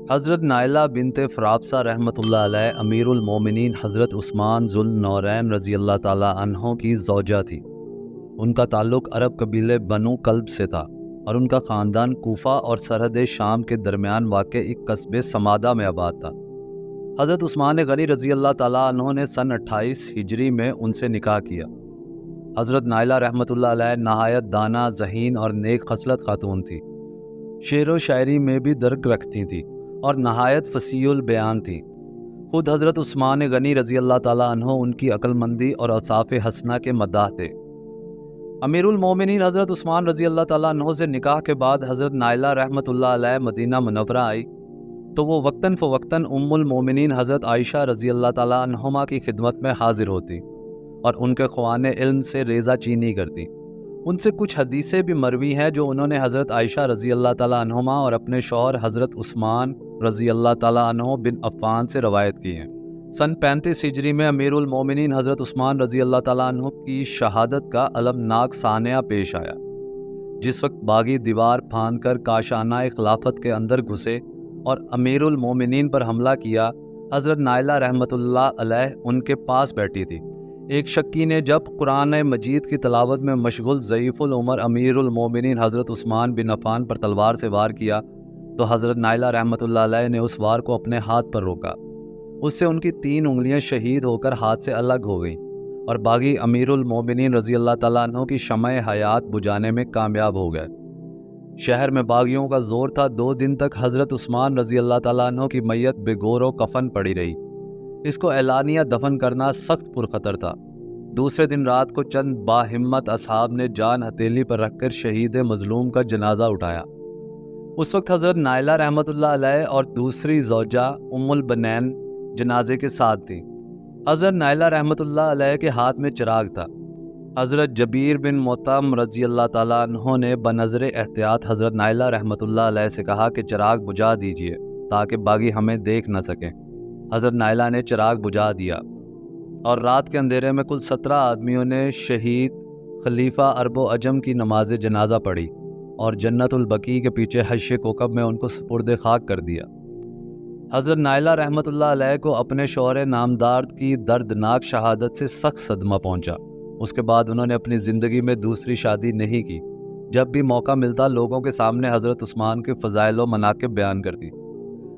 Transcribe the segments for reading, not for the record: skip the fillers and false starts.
حضرت نائلہ بنت فرابسہ رحمۃ اللہ علیہ امیر المومنین حضرت عثمان ذو النورین رضی اللہ تعالیٰ عنہ کی زوجہ تھی۔ ان کا تعلق عرب قبیلے بنو کلب سے تھا اور ان کا خاندان کوفہ اور سرحد شام کے درمیان واقع ایک قصبے سمادہ میں آباد تھا۔ حضرت عثمان غنی رضی اللہ تعالیٰ عنہ نے سن 28 ہجری میں ان سے نکاح کیا۔ حضرت نائلہ رحمۃ اللہ علیہ نہایت دانا، ذہین اور نیک خصلت خاتون تھی۔ شعر و شاعری میں بھی درک رکھتی تھی اور نہایت فصیح البیان تھی۔ خود حضرت عثمان غنی رضی اللہ تعالیٰ عنہ ان کی عقل مندی اور اوصاف حسنہ کے مداح تھے۔ امیر المومنین حضرت عثمان رضی اللہ تعالیٰ عنہ سے نکاح کے بعد حضرت نائلہ رحمۃ اللہ علیہ مدینہ منورہ آئی تو وہ وقتاً فوقتاً ام المومنین حضرت عائشہ رضی اللہ تعالیٰ عنہما کی خدمت میں حاضر ہوتی اور ان کے خوان علم سے ریزہ چینی کرتی۔ ان سے کچھ حدیثیں بھی مروی ہیں جو انہوں نے حضرت عائشہ رضی اللہ تعالیٰ عنہما اور اپنے شوہر حضرت عثمان رضی اللہ تعالیٰ عنہ بن عفان سے روایت کی ہیں۔ سن 35 ہجری میں امیر المومنین حضرت عثمان رضی اللہ تعالیٰ عنہ کی شہادت کا المناک سانحہ پیش آیا۔ جس وقت باغی دیوار پھاند کر کاشانہ خلافت کے اندر گھسے اور امیر المومنین پر حملہ کیا، حضرت نائلہ رحمۃ اللہ علیہ ان کے پاس بیٹھی تھی۔ ایک شکی نے جب قرآن مجید کی تلاوت میں مشغول ضعیف العمر امیر المومنین حضرت عثمان بن عفان پر تلوار سے وار کیا تو حضرت نائلہ رحمۃ اللہ علیہ نے اس وار کو اپنے ہاتھ پر روکا۔ اس سے ان کی 3 انگلیاں شہید ہو کر ہاتھ سے الگ ہو گئیں اور باغی امیر المومنین رضی اللہ تعالیٰ عنہ کی شمع حیات بجھانے میں کامیاب ہو گئے۔ شہر میں باغیوں کا زور تھا۔ 2 دن تک حضرت عثمان رضی اللہ تعالیٰ عنہ کی میت بے گور و کفن پڑی رہی۔ اس کو اعلانیہ دفن کرنا سخت پرخطر تھا۔ دوسرے دن رات کو چند باہمت اصحاب نے جان ہتھیلی پر رکھ کر شہید مظلوم کا جنازہ اٹھایا۔ اس وقت حضرت نائلہ رحمۃ اللہ علیہ اور دوسری زوجہ ام البنین جنازے کے ساتھ تھی۔ حضرت نائلہ رحمۃ اللہ علیہ کے ہاتھ میں چراغ تھا۔ حضرت جبیر بن مطعم رضی اللہ تعالیٰ عنہ نے بنظر احتیاط حضرت نائلہ رحمۃ اللہ علیہ سے کہا کہ چراغ بجھا دیجئے تاکہ باغی ہمیں دیکھ نہ سکیں۔ حضرت نائلہ نے چراغ بجھا دیا اور رات کے اندھیرے میں کل 17 آدمیوں نے شہید خلیفہ عرب و عجم کی نماز جنازہ پڑھی اور جنت البقیع کے پیچھے حش کوکب میں ان کو سپرد خاک کر دیا۔ حضرت نائلہ رحمۃ اللہ علیہ کو اپنے شوہر نامدار کی دردناک شہادت سے سخت صدمہ پہنچا۔ اس کے بعد انہوں نے اپنی زندگی میں دوسری شادی نہیں کی۔ جب بھی موقع ملتا لوگوں کے سامنے حضرت عثمان کے فضائل و مناقب بیان کرتی۔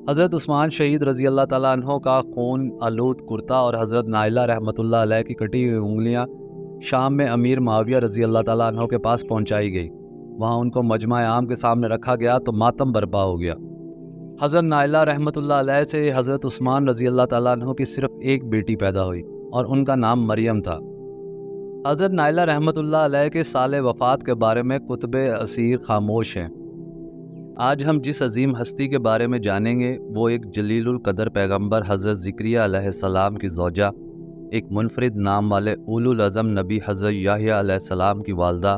حضرت عثمان شہید رضی اللہ تعالیٰ عنہ کا خون آلود کرتا اور حضرت نائلہ رحمۃ اللہ علیہ کی کٹی ہوئی انگلیاں شام میں امیر معاویہ رضی اللہ تعالیٰ عنہ کے پاس پہنچائی گئی۔ وہاں ان کو مجمع عام کے سامنے رکھا گیا تو ماتم برپا ہو گیا۔ حضرت نائلہ رحمۃ اللہ علیہ سے حضرت عثمان رضی اللہ تعالیٰ عنہ کی صرف ایک بیٹی پیدا ہوئی اور ان کا نام مریم تھا۔ حضرت نائلہ رحمۃ اللہ علیہ کے سال وفات کے بارے میں کتب اسیر خاموش ہیں۔ آج ہم جس عظیم ہستی کے بارے میں جانیں گے وہ ایک جلیل القدر پیغمبر حضرت زکریا علیہ السلام کی زوجہ، ایک منفرد نام والے اولو العزم نبی حضرت یحییٰ علیہ السلام کی والدہ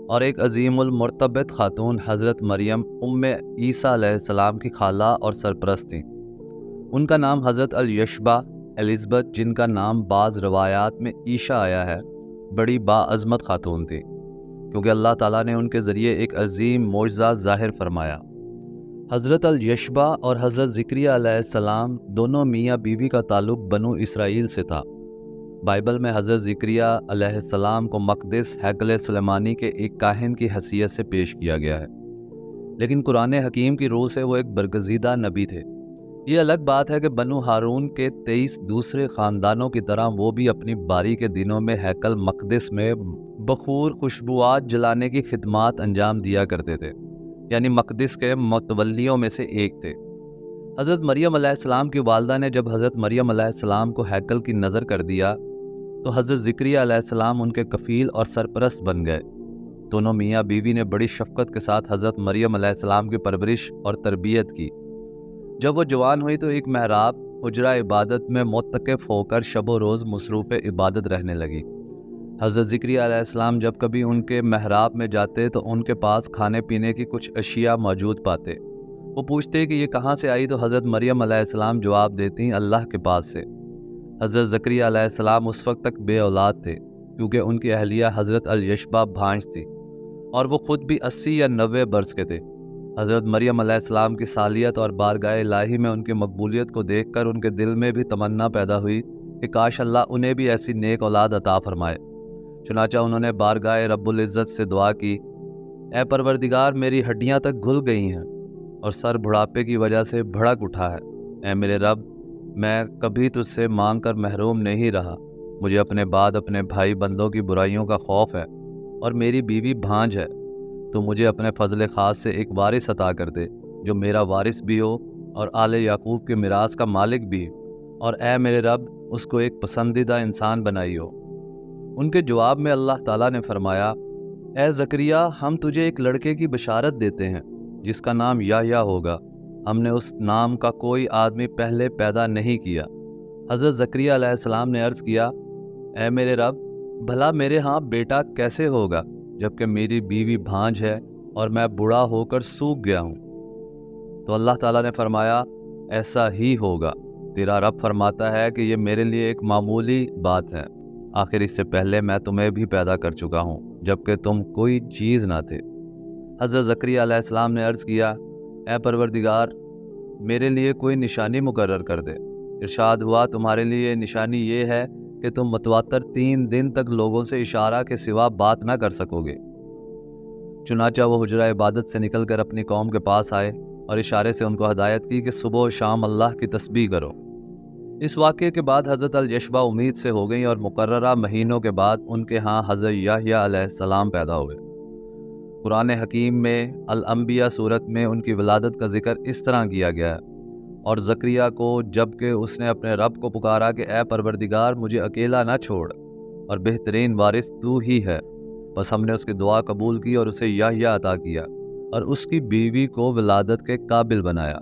اور ایک عظیم المرتبت خاتون حضرت مریم ام عیسیٰ علیہ السلام کی خالہ اور سرپرست تھیں۔ ان کا نام حضرت الیشبہ الزبتھ، جن کا نام بعض روایات میں عیشا آیا ہے، بڑی باعظمت خاتون تھی کیونکہ اللہ تعالیٰ نے ان کے ذریعے ایک عظیم معجزہ ظاہر فرمایا۔ حضرت الیشبہ اور حضرت زکریا علیہ السلام دونوں میاں بیوی کا تعلق بنو اسرائیل سے تھا۔ بائبل میں حضرت زکریا علیہ السلام کو مقدس ہیکل سلیمانی کے ایک کاہن کی حیثیت سے پیش کیا گیا ہے، لیکن قرآن حکیم کی روح سے وہ ایک برگزیدہ نبی تھے۔ یہ الگ بات ہے کہ بنو ہارون کے 23 دوسرے خاندانوں کی طرح وہ بھی اپنی باری کے دنوں میں ہیکل مقدس میں بخور خوشبوات جلانے کی خدمات انجام دیا کرتے تھے، یعنی مقدس کے متولیوں میں سے ایک تھے۔ حضرت مریم علیہ السلام کی والدہ نے جب حضرت مریم علیہ السلام کو ہیکل کی نظر کر دیا تو حضرت زکریا علیہ السلام ان کے کفیل اور سرپرست بن گئے۔ دونوں میاں بیوی نے بڑی شفقت کے ساتھ حضرت مریم علیہ السلام کی پرورش اور تربیت کی۔ جب وہ جوان ہوئی تو ایک محراب حجرہ عبادت میں معتکف ہو کر شب و روز مصروف عبادت رہنے لگی۔ حضرت زکریا علیہ السلام جب کبھی ان کے محراب میں جاتے تو ان کے پاس کھانے پینے کی کچھ اشیاء موجود پاتے۔ وہ پوچھتے کہ یہ کہاں سے آئی تو حضرت مریم علیہ السلام جواب دیتی اللہ کے پاس سے۔ حضرت زکریا علیہ السلام اس وقت تک بے اولاد تھے کیونکہ ان کی اہلیہ حضرت الیشبہ بھانج تھی اور وہ خود بھی 80 یا 90 برس کے تھے۔ حضرت مریم علیہ السلام کی صالحیت اور بارگاہ الہی میں ان کی مقبولیت کو دیکھ کر ان کے دل میں بھی تمنا پیدا ہوئی کہ کاش اللہ انہیں بھی ایسی نیک اولاد عطا فرمائے۔ چنانچہ انہوں نے بارگاہ رب العزت سے دعا کی، اے پروردگار، میری ہڈیاں تک گھل گئی ہیں اور سر بڑھاپے کی وجہ سے بھڑک اٹھا ہے۔ اے میرے رب، میں کبھی تجھ سے مانگ کر محروم نہیں رہا۔ مجھے اپنے بعد اپنے بھائی بندوں کی برائیوں کا خوف ہے اور میری بیوی بھانج ہے۔ تو مجھے اپنے فضل خاص سے ایک وارث عطا کر دے جو میرا وارث بھی ہو اور آل یعقوب کے میراث کا مالک بھی، اور اے میرے رب، اس کو ایک پسندیدہ انسان بنائی ہو۔ ان کے جواب میں اللہ تعالیٰ نے فرمایا، اے زکریہ، ہم تجھے ایک لڑکے کی بشارت دیتے ہیں جس کا نام یحییٰ ہوگا۔ ہم نے اس نام کا کوئی آدمی پہلے پیدا نہیں کیا۔ حضرت زکریہ علیہ السلام نے عرض کیا، اے میرے رب، بھلا میرے ہاں بیٹا کیسے ہوگا جبکہ میری بیوی بھانج ہے اور میں بوڑھا ہو کر سوکھ گیا ہوں؟ تو اللہ تعالیٰ نے فرمایا، ایسا ہی ہوگا۔ تیرا رب فرماتا ہے کہ یہ میرے لیے ایک معمولی بات ہے، آخر اس سے پہلے میں تمہیں بھی پیدا کر چکا ہوں جبکہ تم کوئی چیز نہ تھے۔ حضرت زکریہ علیہ السلام نے عرض کیا، اے پروردگار، میرے لیے کوئی نشانی مقرر کر دے۔ ارشاد ہوا، تمہارے لیے نشانی یہ ہے کہ تم متواتر 3 دن تک لوگوں سے اشارہ کے سوا بات نہ کر سکو گے۔ چنانچہ وہ حجرہ عبادت سے نکل کر اپنی قوم کے پاس آئے اور اشارے سے ان کو ہدایت کی کہ صبح و شام اللہ کی تسبیح کرو۔ اس واقعے کے بعد حضرت الیشبہ امید سے ہو گئیں اور مقررہ مہینوں کے بعد ان کے ہاں حضرت یحییٰ علیہ السلام پیدا ہوئے۔ قرآن حکیم میں الانبیاء صورت میں ان کی ولادت کا ذکر اس طرح کیا گیا ہے، اور زکریا کو جب کہ اس نے اپنے رب کو پکارا کہ اے پروردگار، مجھے اکیلا نہ چھوڑ اور بہترین وارث تو ہی ہے، بس ہم نے اس کی دعا قبول کی اور اسے یحییٰ عطا کیا اور اس کی بیوی کو ولادت کے قابل بنایا۔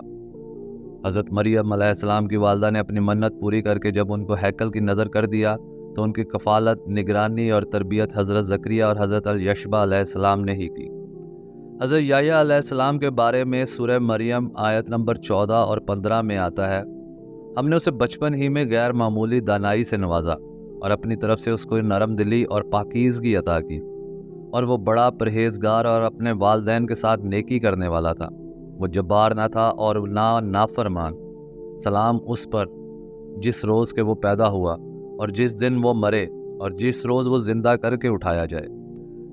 حضرت مریم علیہ السلام کی والدہ نے اپنی منت پوری کر کے جب ان کو ہیکل کی نظر کر دیا تو ان کی کفالت، نگرانی اور تربیت حضرت زکریہ اور حضرت الیشبہ علیہ السلام نے ہی کی۔ حضرت یحییٰ علیہ السلام کے بارے میں سورہ مریم آیت نمبر 14 اور 15 میں آتا ہے، ہم نے اسے بچپن ہی میں غیر معمولی دانائی سے نوازا اور اپنی طرف سے اس کو نرم دلی اور پاکیزگی عطا کی، اور وہ بڑا پرہیزگار اور اپنے والدین کے ساتھ نیکی کرنے والا تھا۔ وہ جبار نہ تھا اور نہ نافرمان۔ سلام اس پر جس روز کے وہ پیدا ہوا اور جس دن وہ مرے اور جس روز وہ زندہ کر کے اٹھایا جائے۔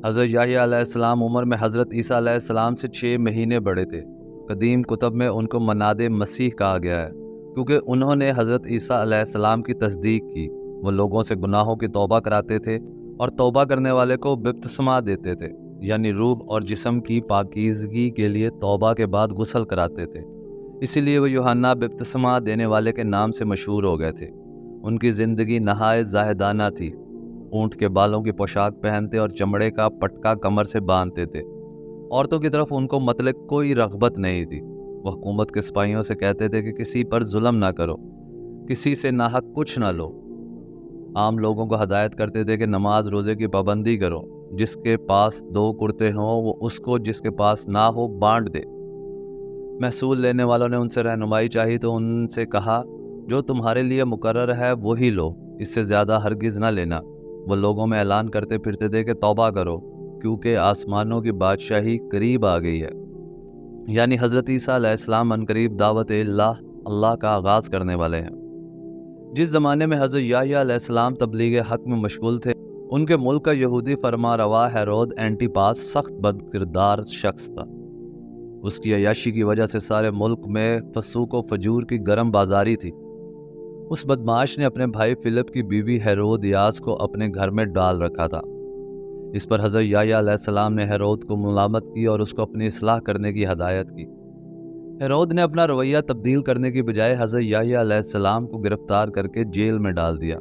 حضرت یحییٰ علیہ السلام عمر میں حضرت عیسیٰ علیہ السلام سے 6 مہینے بڑے تھے۔ قدیم کتب میں ان کو مناد مسیح کہا گیا ہے کیونکہ انہوں نے حضرت عیسیٰ علیہ السلام کی تصدیق کی۔ وہ لوگوں سے گناہوں کی توبہ کراتے تھے اور توبہ کرنے والے کو بپتسمہ دیتے تھے، یعنی روح اور جسم کی پاکیزگی کے لیے توبہ کے بعد غسل کراتے تھے۔ اسی لیے وہ یوحنا بپتسمہ دینے والے کے نام سے مشہور ہو گئے تھے۔ ان کی زندگی نہایت زاہدانہ تھی۔ اونٹ کے بالوں کی پوشاک پہنتے اور چمڑے کا پٹکا کمر سے باندھتے تھے۔ عورتوں کی طرف ان کو مطلق کوئی رغبت نہیں تھی۔ وہ حکومت کے سپاہیوں سے کہتے تھے کہ کسی پر ظلم نہ کرو، کسی سے ناحق کچھ نہ لو۔ عام لوگوں کو ہدایت کرتے تھے کہ نماز روزے کی پابندی کرو، جس کے پاس 2 کرتے ہوں وہ اس کو جس کے پاس نہ ہو بانٹ دے۔ محصول لینے والوں نے ان سے رہنمائی چاہی تو ان سے کہا، جو تمہارے لیے مقرر ہے وہی لو، اس سے زیادہ ہرگز نہ لینا۔ وہ لوگوں میں اعلان کرتے پھرتے تھے کہ توبہ کرو کیونکہ آسمانوں کی بادشاہی قریب آ گئی ہے، یعنی حضرت عیسیٰ علیہ السلام عنقریب دعوت اللہ کا آغاز کرنے والے ہیں۔ جس زمانے میں حضرت یحییٰ علیہ السلام تبلیغ حق میں مشغول تھے، ان کے ملک کا یہودی فرما روا ہیرود اینٹیپاس سخت بد کردار شخص تھا۔ اس کی عیاشی کی وجہ سے سارے ملک میں فسوق و فجور کی گرم بازاری تھی۔ اس بدمعاش نے اپنے بھائی فلپ کی بیوی ہیرودیاس کو اپنے گھر میں ڈال رکھا تھا۔ اس پر حضرت یحییٰ علیہ السلام نے ہیرود کو ملامت کی اور اس کو اپنی اصلاح کرنے کی ہدایت کی۔ ہیرود نے اپنا رویہ تبدیل کرنے کی بجائے حضرت یحییٰ علیہ السلام کو گرفتار کر کے جیل میں ڈال دیا۔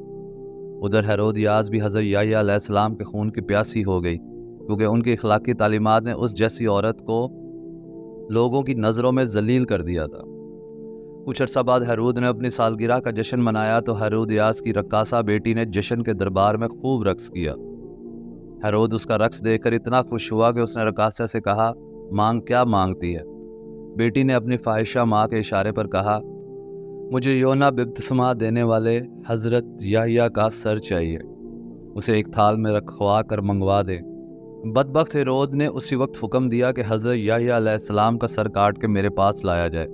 ادھر ہیرودیاس بھی حضرت یحییٰ علیہ السلام کے خون کی پیاسی ہو گئی کیونکہ ان کی اخلاقی تعلیمات نے اس جیسی عورت کو لوگوں کی نظروں میں ذلیل کر دیا تھا۔ کچھ عرصہ بعد ہیرود نے اپنی سالگرہ کا جشن منایا تو ہیرودیاس کی رقاصہ بیٹی نے جشن کے دربار میں خوب رقص کیا۔ ہیرود اس کا رقص دیکھ کر اتنا خوش ہوا کہ اس نے رقاصہ سے کہا، مانگ کیا مانگتی ہے؟ بیٹی نے اپنی فاحشہ ماں کے اشارے پر کہا، مجھے یونا بپتسمہ دینے والے حضرت یحییٰ کا سر چاہیے، اسے ایک تھال میں رکھوا کر منگوا دے۔ بدبخت ہیرود نے اسی وقت حکم دیا کہ حضرت یحییٰ علیہ السلام کا سر کاٹ کے میرے پاس لایا جائے۔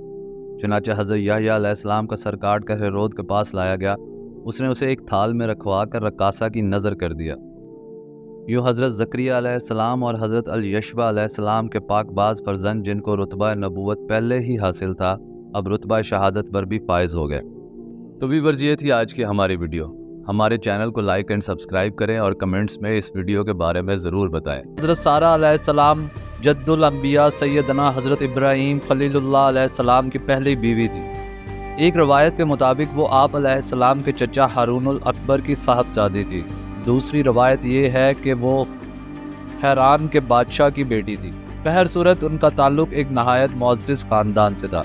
چنانچہ حضرت یحییٰ علیہ السلام کا سر کاٹ کر ہیرود کے پاس لایا گیا۔ اس نے اسے ایک تھال میں رکھوا کر رقاصہ کی نظر کر دیا۔ یوں حضرت زکریا علیہ السلام اور حضرت الیشبع علیہ السلام کے پاک باز فرزند، جن کو رتبہ نبوت پہلے ہی حاصل تھا، اب رتبہ شہادت پر بھی فائز ہو گئے۔ تو ویورز، یہ تھی آج کی ہماری ویڈیو۔ ہمارے چینل کو لائک اینڈ سبسکرائب کریں اور کمنٹس میں اس ویڈیو کے بارے میں ضرور بتائیں۔ حضرت سارہ علیہ السلام جد الانبیاء سیدنا حضرت ابراہیم خلیل اللہ علیہ السلام کی پہلی بیوی تھی۔ ایک روایت کے مطابق وہ آپ علیہ السلام کے چچا ہارون الاکبر کی صاحبزادی تھی۔ دوسری روایت یہ ہے کہ وہ حیران کے بادشاہ کی بیٹی تھی۔ بہر صورت ان کا تعلق ایک نہایت معزز خاندان سے تھا۔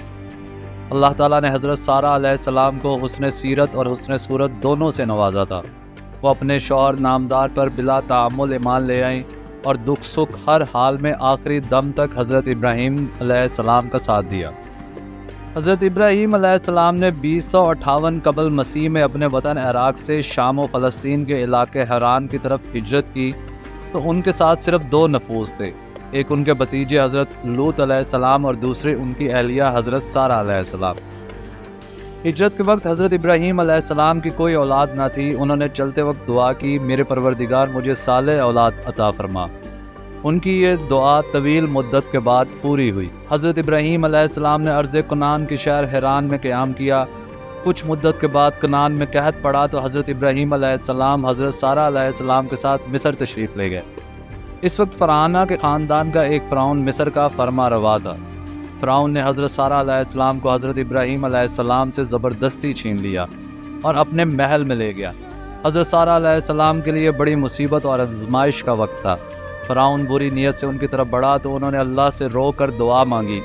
اللہ تعالیٰ نے حضرت سارہ علیہ السلام کو حسن سیرت اور حسن صورت دونوں سے نوازا تھا۔ وہ اپنے شوہر نامدار پر بلا تعامل ایمان لے آئیں اور دکھ سکھ ہر حال میں آخری دم تک حضرت ابراہیم علیہ السلام کا ساتھ دیا۔ حضرت ابراہیم علیہ السلام نے 2058 قبل مسیح میں اپنے وطن عراق سے شام و فلسطین کے علاقے حران کی طرف ہجرت کی تو ان کے ساتھ صرف 2 نفوس تھے، ایک ان کے بھتیجے حضرت لوط علیہ السلام اور دوسرے ان کی اہلیہ حضرت سارہ علیہ السلام۔ ہجرت کے وقت حضرت ابراہیم علیہ السلام کی کوئی اولاد نہ تھی۔ انہوں نے چلتے وقت دعا کی، میرے پروردگار مجھے صالح اولاد عطا فرما۔ ان کی یہ دعا طویل مدت کے بعد پوری ہوئی۔ حضرت ابراہیم علیہ السلام نے ارض کنعان کے شہر حران میں قیام کیا۔ کچھ مدت کے بعد کنعان میں قحط پڑا تو حضرت ابراہیم علیہ السلام حضرت سارہ علیہ السلام کے ساتھ مصر تشریف لے گئے۔ اس وقت فرعونہ کے خاندان کا ایک فرعون مصر کا فرما روا تھا۔ فرعون نے حضرت سارہ علیہ السلام کو حضرت ابراہیم علیہ السلام سے زبردستی چھین لیا اور اپنے محل میں لے گیا۔ حضرت سارہ علیہ السلام کے لیے بڑی مصیبت اور آزمائش کا وقت تھا۔ فرعون بری نیت سے ان کی طرف بڑھا تو انہوں نے اللہ سے رو کر دعا مانگی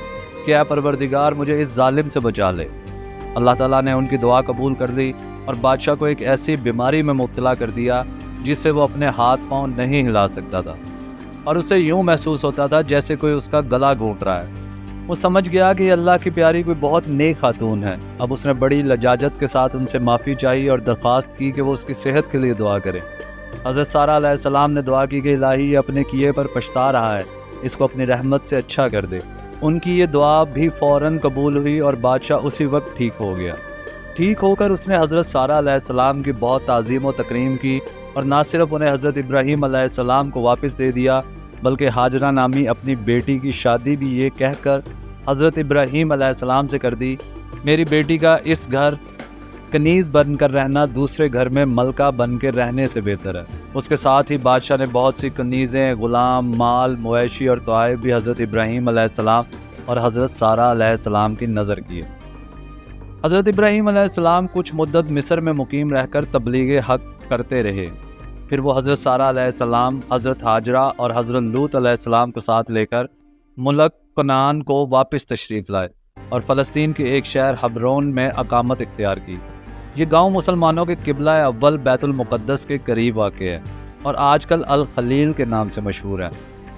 کہ اے پروردگار مجھے اس ظالم سے بچا لے۔ اللہ تعالیٰ نے ان کی دعا قبول کر لی اور بادشاہ کو ایک ایسی بیماری میں مبتلا کر دیا جس سے وہ اپنے ہاتھ پاؤں نہیں ہلا سکتا تھا اور اسے یوں محسوس ہوتا تھا جیسے کوئی اس کا گلا گھونٹ رہا ہے۔ وہ سمجھ گیا کہ یہ اللہ کی پیاری کوئی بہت نیک خاتون ہے۔ اب اس نے بڑی لجاجت کے ساتھ ان سے معافی چاہی اور درخواست کی کہ وہ اس کی صحت کے لیے دعا کرے۔ حضرت سارہ علیہ السلام نے دعا کی کہ الہی یہ اپنے کیے پر پچھتا رہا ہے، اس کو اپنی رحمت سے اچھا کر دے۔ ان کی یہ دعا بھی فوراً قبول ہوئی اور بادشاہ اسی وقت ٹھیک ہو گیا۔ ٹھیک ہو کر اس نے حضرت سارہ علیہ السلام کی بہت تعظیم و تکریم کی اور نہ صرف انہیں حضرت ابراہیم علیہ السلام کو واپس دے دیا بلکہ ہاجرہ نامی اپنی بیٹی کی شادی بھی یہ کہہ کر حضرت ابراہیم علیہ السلام سے کر دی، میری بیٹی کا اس گھر کنیز بن کر رہنا دوسرے گھر میں ملکہ بن کے رہنے سے بہتر ہے۔ اس کے ساتھ ہی بادشاہ نے بہت سی کنیزیں، غلام، مال، مویشی اور طوائف بھی حضرت ابراہیم علیہ السلام اور حضرت سارہ علیہ السلام کی نظر کیے۔ حضرت ابراہیم علیہ السلام کچھ مدت مصر میں مقیم رہ کر تبلیغ حق کرتے رہے۔ پھر وہ حضرت سارہ علیہ السلام، حضرت ہاجرہ اور حضرت لوط علیہ السلام کو ساتھ لے کر ملک کنعان کو واپس تشریف لائے اور فلسطین کے ایک شہر حبرون میں اقامت اختیار کی۔ یہ گاؤں مسلمانوں کے قبلہ اول بیت المقدس کے قریب واقع ہے اور آج کل الخلیل کے نام سے مشہور ہے۔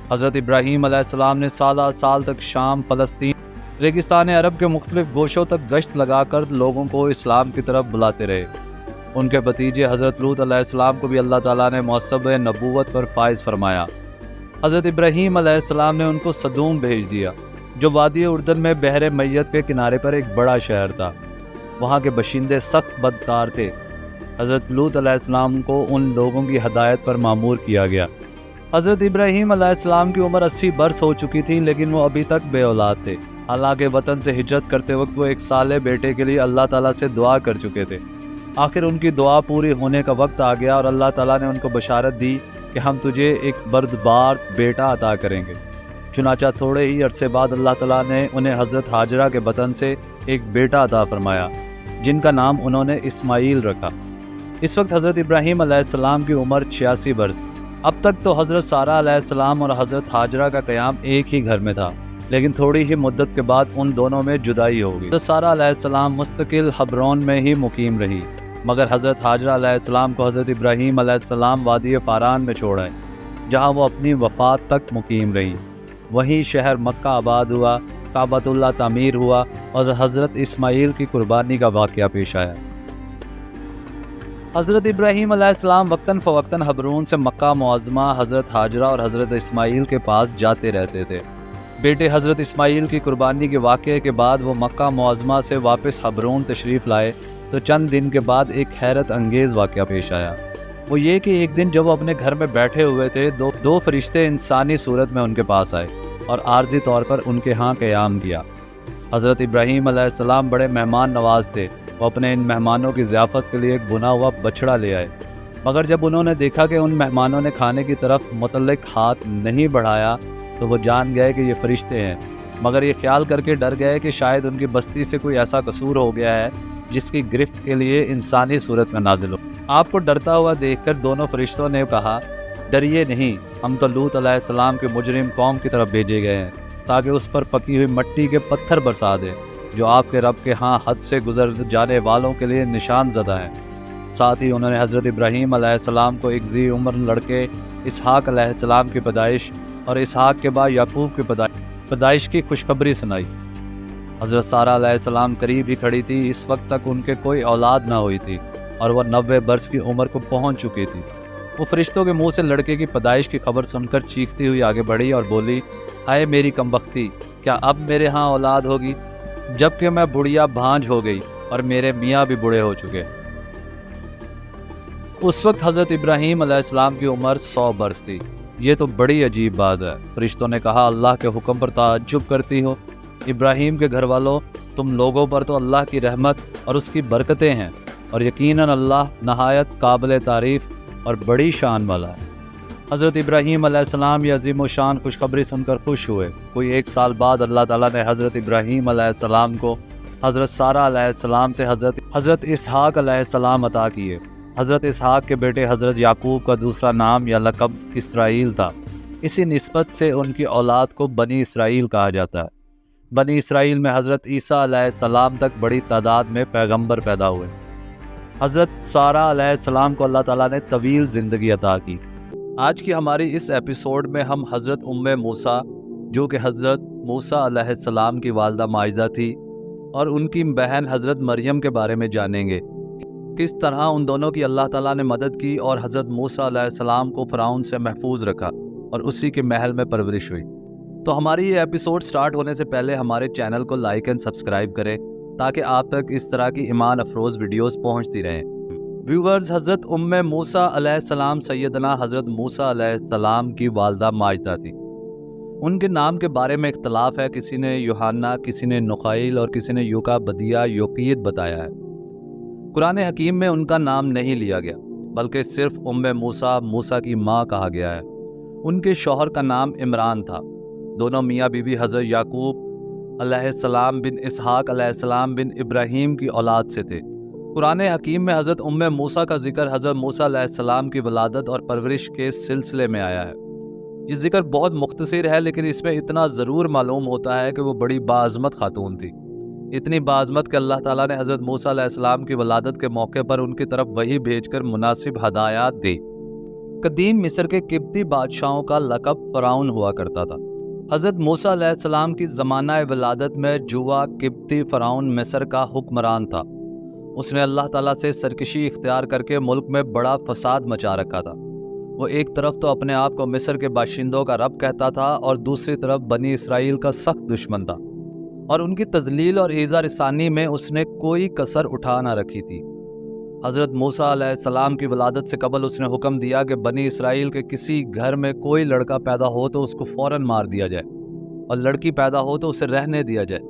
حضرت ابراہیم علیہ السلام نے سالہ سال تک شام، فلسطین، ریگستان عرب کے مختلف گوشوں تک گشت لگا کر لوگوں کو اسلام کی طرف بلاتے رہے۔ ان کے بھتیجے حضرت لوط علیہ السلام کو بھی اللہ تعالیٰ نے منصب نبوت پر فائز فرمایا۔ حضرت ابراہیم علیہ السلام نے ان کو صدوم بھیج دیا، جو وادی اردن میں بحر میت کے کنارے پر ایک بڑا شہر تھا۔ وہاں کے باشندے سخت بدکار تھے۔ حضرت لوط علیہ السلام کو ان لوگوں کی ہدایت پر مامور کیا گیا۔ حضرت ابراہیم علیہ السلام کی عمر 80 برس ہو چکی تھی، لیکن وہ ابھی تک بے اولاد تھے۔ حالانکہ وطن سے ہجرت کرتے وقت وہ ایک صالح بیٹے کے لیے اللہ تعالیٰ سے دعا کر چکے تھے۔ آخر ان کی دعا پوری ہونے کا وقت آ گیا اور اللہ تعالیٰ نے ان کو بشارت دی کہ ہم تجھے ایک بردبار بیٹا عطا کریں گے۔ چنانچہ تھوڑے ہی عرصے بعد اللہ تعالیٰ نے انہیں حضرت ہاجرہ کے بطن سے ایک بیٹا عطا فرمایا، جن کا نام انہوں نے اسماعیل رکھا۔ اس وقت حضرت ابراہیم علیہ السلام کی عمر 86 برس۔ اب تک تو حضرت سارہ علیہ السلام اور حضرت ہاجرہ کا قیام ایک ہی گھر میں تھا، لیکن تھوڑی ہی مدت کے بعد ان دونوں میں جدائی ہو گئی۔ حضرت سارہ علیہ السلام مستقل حبرون میں ہی مقیم رہی، مگر حضرت ہاجرہ علیہ السلام کو حضرت ابراہیم علیہ السلام وادی پاران میں چھوڑ آئے، جہاں وہ اپنی وفات تک مقیم رہی۔ وہیں شہر مکہ آباد ہوا، کعبۃ اللہ تعمیر ہوا اور حضرت اسماعیل کی قربانی کا واقعہ پیش آیا۔ حضرت ابراہیم علیہ السلام وقتاً فوقتاً حبرون سے مکہ معظمہ حضرت ہاجرہ اور حضرت اسماعیل کے پاس جاتے رہتے تھے۔ بیٹے حضرت اسماعیل کی قربانی کے واقعے کے بعد وہ مکہ معظمہ سے واپس حبرون تشریف لائے تو چند دن کے بعد ایک حیرت انگیز واقعہ پیش آیا۔ وہ یہ کہ ایک دن جب وہ اپنے گھر میں بیٹھے ہوئے تھے دو فرشتے انسانی صورت میں ان کے پاس آئے اور عارضی طور پر ان کے ہاں قیام کیا۔ حضرت ابراہیم علیہ السلام بڑے مہمان نواز تھے۔ وہ اپنے ان مہمانوں کی ضیافت کے لیے ایک بنا ہوا بچڑا لے آئے، مگر جب انہوں نے دیکھا کہ ان مہمانوں نے کھانے کی طرف متعلق ہاتھ نہیں بڑھایا تو وہ جان گئے کہ یہ فرشتے ہیں، مگر یہ خیال کر کے ڈر گئے کہ شاید ان کی بستی سے کوئی ایسا قصور ہو گیا ہے جس کی گرفت کے لیے انسانی صورت میں نازل ہو۔ آپ کو ڈرتا ہوا دیکھ کر دونوں فرشتوں نے کہا، ڈریے نہیں، ہم تو لوط علیہ السلام کے مجرم قوم کی طرف بھیجے گئے ہیں تاکہ اس پر پکی ہوئی مٹی کے پتھر برسا دیں جو آپ کے رب کے ہاں حد سے گزر جانے والوں کے لیے نشان زدہ ہیں۔ ساتھ ہی انہوں نے حضرت ابراہیم علیہ السلام کو ایک ذی عمر لڑکے اسحاق علیہ السلام کی پیدائش اور اسحاق کے بعد یعقوب کی پیدائش کی خوشخبری سنائی۔ حضرت سارہ علیہ السلام قریب ہی کھڑی تھی۔ اس وقت تک ان کے کوئی اولاد نہ ہوئی تھی اور وہ 90 برس کی عمر کو پہنچ چکی تھی۔ وہ فرشتوں کے منہ سے لڑکے کی پیدائش کی خبر سن کر چیختی ہوئی آگے بڑھی اور بولی، ہائے میری کمبختی، کیا اب میرے ہاں اولاد ہوگی جبکہ میں بڑھیا بھانج ہو گئی اور میرے میاں بھی بوڑھے ہو چکے۔ اس وقت حضرت ابراہیم علیہ السلام کی عمر 100 برس تھی۔ یہ تو بڑی عجیب بات ہے۔ فرشتوں نے کہا، اللہ کے حکم پر تعجب کرتی ہو؟ ابراہیم کے گھر والوں، تم لوگوں پر تو اللہ کی رحمت اور اس کی برکتیں ہیں، اور یقیناً اللہ نہایت قابل تعریف اور بڑی شان والا ہے۔ حضرت ابراہیم علیہ السلام یہ عظیم و شان خوشخبری سن کر خوش ہوئے۔ کوئی 1 سال بعد اللہ تعالیٰ نے حضرت ابراہیم علیہ السلام کو حضرت سارہ علیہ السلام سے حضرت اسحاق علیہ السلام عطا کیے۔ حضرت اسحاق کے بیٹے حضرت یعقوب کا دوسرا نام یا لقب اسرائیل تھا۔ اسی نسبت سے ان کی اولاد کو بنی اسرائیل کہا جاتا ہے۔ بنی اسرائیل میں حضرت عیسیٰ علیہ السلام تک بڑی تعداد میں پیغمبر پیدا ہوئے۔ حضرت سارہ علیہ السلام کو اللہ تعالیٰ نے طویل زندگی عطا کی۔ آج کی ہماری اس ایپیسوڈ میں ہم حضرت موسیٰ، جو کہ حضرت موسیٰ علیہ السلام کی والدہ ماجدہ تھی، اور ان کی بہن حضرت مریم کے بارے میں جانیں گے۔ کس طرح ان دونوں کی اللہ تعالیٰ نے مدد کی اور حضرت موسیٰ علیہ السلام کو فرعون سے محفوظ رکھا اور اسی کے محل میں پرورش ہوئی۔ تو ہماری یہ ایپیسوڈ سٹارٹ ہونے سے پہلے ہمارے چینل کو لائک اینڈ سبسکرائب کریں تاکہ آپ تک اس طرح کی ایمان افروز ویڈیوز پہنچتی رہیں۔ ویورز، حضرت موسیٰ علیہ السلام سیدنا حضرت موسیٰ علیہ السلام کی والدہ ماجدہ تھی۔ ان کے نام کے بارے میں اختلاف ہے، کسی نے یوحنا، کسی نے نخائیل اور کسی نے یوکا بدیہ یوقیت بتایا ہے۔ قرآن حکیم میں ان کا نام نہیں لیا گیا بلکہ صرف موسیٰ کی ماں کہا گیا ہے۔ ان کے شوہر کا نام عمران تھا۔ دونوں میاں بیوی حضرت یعقوب علیہ السلام بن اسحاق علیہ السلام بن ابراہیم کی اولاد سے تھے۔ قرآن حکیم میں حضرت موسیٰ کا ذکر حضرت موسیٰ علیہ السلام کی ولادت اور پرورش کے سلسلے میں آیا ہے۔ یہ ذکر بہت مختصر ہے، لیکن اس میں اتنا ضرور معلوم ہوتا ہے کہ وہ بڑی باعظمت خاتون تھی۔ اتنی باعظمت کہ اللہ تعالیٰ نے حضرت موسیٰ علیہ السلام کی ولادت کے موقع پر ان کی طرف وحی بھیج کر مناسب ہدایات دی۔ قدیم مصر کے قبطی بادشاہوں کا لقب فرعون ہوا کرتا تھا۔ حضرت موسیٰ علیہ السلام کی زمانہ ولادت میں جوا قبطی فرعون مصر کا حکمران تھا۔ اس نے اللہ تعالیٰ سے سرکشی اختیار کر کے ملک میں بڑا فساد مچا رکھا تھا۔ وہ ایک طرف تو اپنے آپ کو مصر کے باشندوں کا رب کہتا تھا اور دوسری طرف بنی اسرائیل کا سخت دشمن تھا، اور ان کی تذلیل اور ایذا رسانی میں اس نے کوئی کسر اٹھا نہ رکھی تھی۔ حضرت موسیٰ علیہ السلام کی ولادت سے قبل اس نے حکم دیا کہ بنی اسرائیل کے کسی گھر میں کوئی لڑکا پیدا ہو تو اس کو فوراً مار دیا جائے، اور لڑکی پیدا ہو تو اسے رہنے دیا جائے۔